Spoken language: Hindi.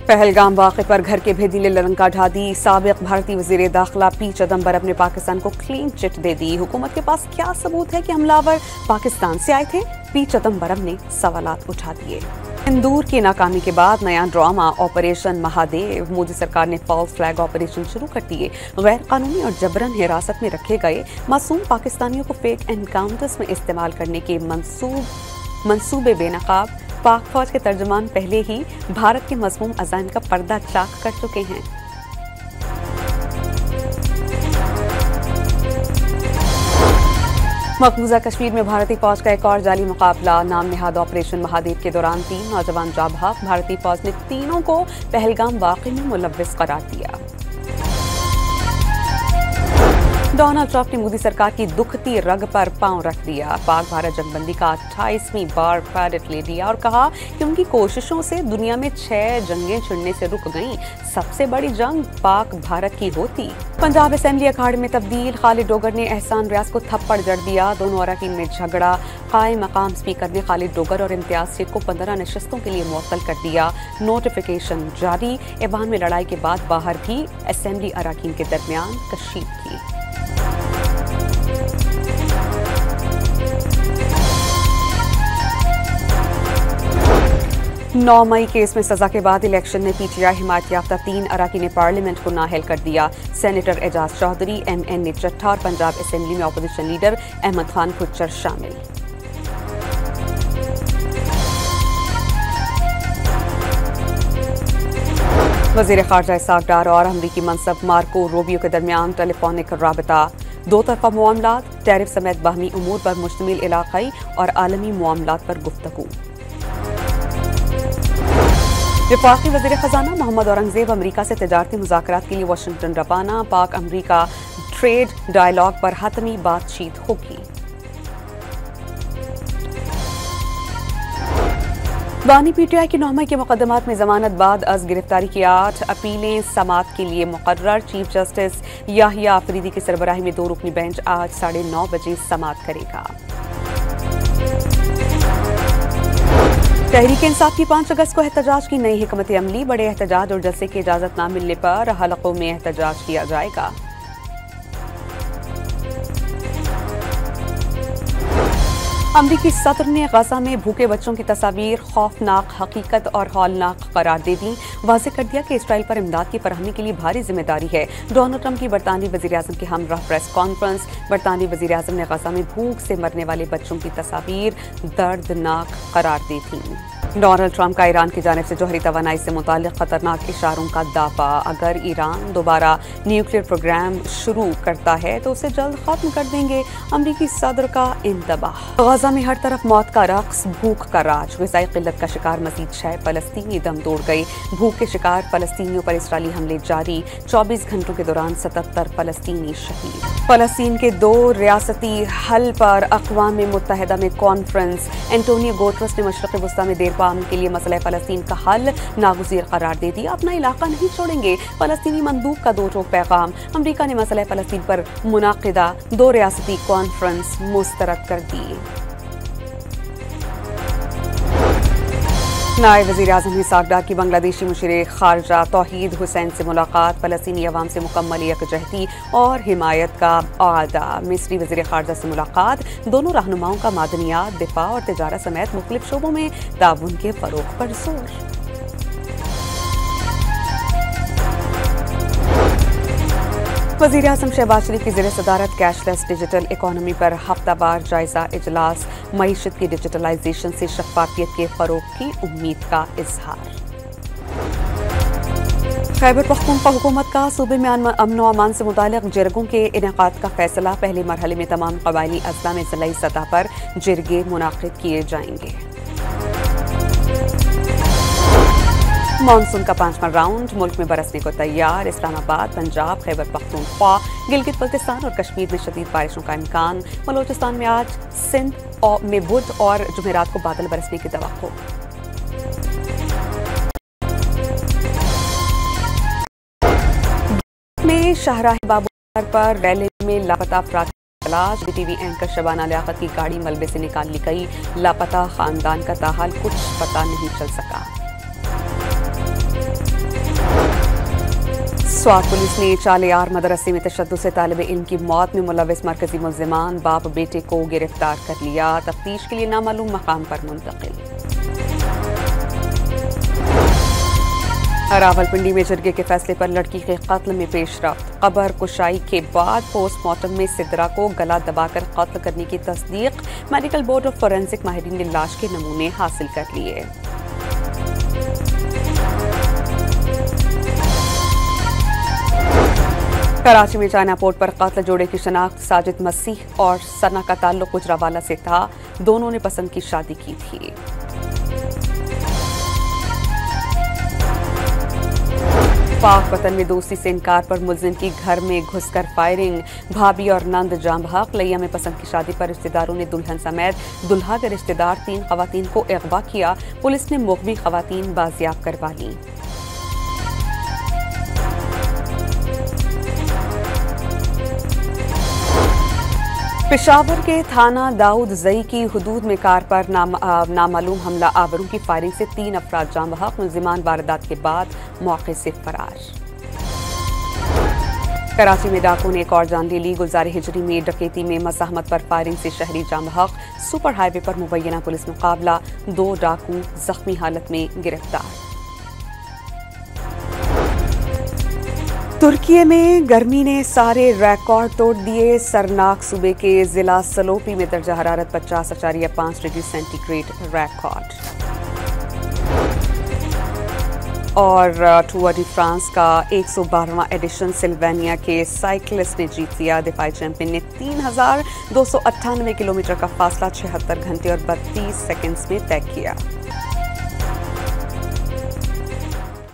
पहलगाम वाक़े पर घर के भेदीले लंका ढा दी। साबिक भारतीय वज़ीर दाखिला पी चिदम्बरम ने पाकिस्तान को क्लीन चिट दे दी। हुकूमत के पास क्या सबूत है कि हमलावर पाकिस्तान से आए थे? पी चिदम्बरम ने सवालात उठा दिए। इंदौर की नाकामी के बाद नया ड्रामा ऑपरेशन महादेव। मोदी सरकार ने फॉल्स फ्लैग ऑपरेशन शुरू कर दिए। गैर कानूनी और जबरन हिरासत में रखे गए मासूम पाकिस्तानियों को फेक एनकाउंटर्स में इस्तेमाल करने के मंसूबे बेनकाब। पाक फौज के तर्जुमान पहले ही भारत के मज़मूम अज़ाइम का पर्दा चाक कर चुके हैं। मकबूजा कश्मीर में भारतीय फौज का एक और जाली मुकाबला। नाम नेहाद ऑपरेशन महादेव के दौरान 3 नौजवान जाँ बहक। भारतीय फौज ने तीनों को पहलगाम वाक़े में मुलव्विस करार दिया। डोनाल्ड ट्रंप ने मोदी सरकार की दुखती रग पर पांव रख दिया। पाक भारत जंगबंदी का 28वीं बार क्रेडिट ले लिया और कहा कि उनकी कोशिशों से दुनिया में 6 जंगें छिड़ने से रुक गईं। सबसे बड़ी जंग पाक भारत की होती। पंजाब असेंबली अखाड़े में तब्दील। खालिद डोगर ने एहसान रियाज को थप्पड़ जड़ दिया। दोनों अरकान में झगड़ा। कायम मकाम स्पीकर ने खालिद डोगर और इम्तियाज शेख को 15 नशस्तों के लिए मुअत्तल कर दिया। नोटिफिकेशन जारी। ऐवान में लड़ाई के बाद बाहर भी असेंबली अरकान के दरमियान कशीदगी। 9 मई केस में सजा के बाद इलेक्शन में पीटीआई हिमायत याफ्ता 3 अरकान पार्लियामेंट को नाअहल कर दिया। सेनेटर एजाज चौधरी, MN ने चट्ठा और पंजाब असेंबली में अपोजिशन लीडर अहमद खान खुच्चर शामिल। वज़ीर ख़ारजा इसाक डार और अमरीकी मनसब मार्को रूबियो के दरमियान टेलीफोनिक राबता। 2 तरफ़ा मामलात, टैरिफ समेत बाहमी उमूर पर मुश्तमिल इलाक़ाई और आलमी मामलात पर गुफ्तगू। वफाकी वज़ीर ख़ज़ाना मोहम्मद औरंगज़ेब अमरीका से तिजारती मुज़ाकरात के लिए वाशिंगटन रवाना। पाक अमरीका ट्रेड डायलॉग पर हतमी बातचीत होगी। बानी पीटीआई की 9 मई के मुकदमात में जमानत बाद अज गिरफ्तारी की 8 अपीलें समात के लिए मुकर्रर। चीफ जस्टिस याहिया आफरीदी की सरबराही में 2 रुकनी बेंच आज 9:30 बजे समात करेगा। तहरीक इंसाफ की 5 अगस्त को एहतजाज की नई हिकमत अमली। बड़े एहतजाज और जलसे की इजाजत न मिलने पर हलकों में एहतजाज किया जाएगा। अमरीकी सदर ने गजा में भूखे बच्चों की तस्वीर खौफनाक हकीकत और हौलनाक करार दे दी। वाज़ेह कर दिया कि इसराइल पर इमदाद की फरहमी के लिए भारी जिम्मेदारी है। डोनाल्ड ट्रंप की बरतानवी वज़ीर आज़म के हमराह प्रेस कॉन्फ्रेंस। बरतानवी वज़ीर आज़म ने गजा में भूख से मरने वाले बच्चों की तस्वीर दर्दनाक करार दी थी। डोनाल्ड ट्रंप का ईरान की जानिब से जोहरी तवानाई से मुताल्लिक़ खतरनाक इशारों का दावा। अगर ईरान दोबारा न्यूक्लियर प्रोग्राम शुरू करता है तो उसे जल्द खत्म कर देंगे। अमरीकी सदर का इंतबाह। गजा में हर तरफ मौत का रक्स, भूख का राज। ग़िज़ाई क़िल्लत का शिकार मज़ीद 6 फ़लस्तीनी दम तोड़ गए। भूख के शिकार फ़लस्तीनियों पर इसराइली हमले जारी। 24 घंटों के दौरान 77 फ़लस्तीनी शहीद। फ़लस्तीन के 2 रियासती हल पर अक़वाम मुत्तहिदा में कॉन्फ्रेंस। एंटोनियो गुटेरेस ने मशरिक़ वस्ता में देर पाम के लिए मसला फ़लस्तीन का हल नागुज़ीर करार दे दिया। अपना इलाका नहीं छोड़ेंगे। फ़लस्तीनी मंदूक का 2 टोक पैगाम। अमरीका ने मसला फ़लस्तीन पर मुनाक़िदा 2 रियासती कॉन्फ्रेंस मुस्तरद कर दी। नायब वज़ीर आज़म इसाक डार की बांग्लादेशी मुशीर ख़ारजा तौहीद हुसैन से मुलाकात। फ़लस्तीनी अवाम से मुकम्मल यकजहती और हिमायत का वादा। मिस्री वज़ीर ख़ारजा से मुलाकात। दोनों रहनुमाओं का मादनियात, दिफा और तिजारत समेत मुख्तलिफ शोबों में ताउन के फ़रोग़ पर जोर। वज़ीर आज़म शहबाज शरीफ की ज़ेर सदारत कैशलेस डिजिटल इकॉनमी पर हफ्तावार जायजा इजलास। मईशत की डिजिटलाइजेशन से शफ़ाफ़ियत के फ़रोग़ की उम्मीद का इजहार। खैबर पख्तूनख्वा हुकूमत का सूबे में अमन व अमान से मुताल्लिक़ जिरगों के इनेकाद का फैसला। पहले मरहले में तमाम कबायली अज़ला में ज़िलाई सतह पर जिरगे मुनाक़िद किए जाएंगे। मानसून का 5वां राउंड मुल्क में बरसने को तैयार। इस्लामाबाद, पंजाब, खैबर पख्तूनख्वा, गिलगित बल्तिस्तान और कश्मीर में शदीद बारिशों का इम्कान। बलोचिस्तान में आज, सिंध में बुध और जुमेरात को बादल बरसने की तवक्को। में शाहराह बाबू पर रैली में लापता अफराद तलाश। टीवी एंकर शबाना लियाकत की गाड़ी मलबे से निकाल ली गई। लापता खानदान का ताहाल कुछ पता नहीं चल सका। स्वात पुलिस ने चालियार मदरसे में तशद्दुद से तालिब इल्म की मौत में मुलविस मरकजी मुल्जिमान बाप बेटे को गिरफ्तार कर लिया। तफ्तीश के लिए नामालूम मकाम पर मुंतकिल। रावलपिंडी में जरगे के फैसले पर लड़की के कत्ल में पेशरफ्त। कबर कुशाई के बाद पोस्टमार्टम में सिद्रा को गला दबाकर कत्ल करने की तस्दीक। मेडिकल बोर्ड ऑफ फोरेंसिक माहिरीन ने लाश के नमूने हासिल कर लिए। कराची में चाइना पोर्ट पर कत्ल जोड़े की शनाख्त। साजिद मसीह और सना का ताल्लुक गुजरावाला से था। दोनों ने पसंद की शादी की थी। पाक वतन में दोस्ती से इनकार पर मुलजिम की घर में घुसकर फायरिंग। भाभी और नंद जाम बहक। लिया में पसंद की शादी पर रिश्तेदारों ने दुल्हन समेत दुल्हा के रिश्तेदार 3 खवातीन को अगवा किया। पुलिस ने मुगवी खवातीन बाजियाब करवा ली। पेशावर के थाना दाऊद जई की हुदूद में कार पर नामालूम हमला आवरों की फायरिंग से 3 अफराद जाम बहक। मुल्जिमान वारदात के बाद मौके से फरार। कराची में डाकुओं ने एक और जानलेवा ली। गुलजार हिजरी में डकैती में मज़ाहमत पर फायरिंग से शहरी जाम बहक। सुपर हाईवे पर मुबैना पुलिस मुकाबला। 2 डाकू जख्मी हालत में गिरफ्तार। तुर्की में गर्मी ने सारे रिकॉर्ड तोड़ दिए। सरनाक सूबे के जिला सलोपी में दर्जा हरारत 50.5 डिग्री सेंटीग्रेड रिकॉर्ड। और टूर डी फ्रांस का 112वां एडिशन सिल्वेनिया के साइक्लिस्ट ने जीत लिया। दिफाई चैंपियन ने 3298 किलोमीटर का फासला 76 घंटे और 32 सेकंड्स में तय किया।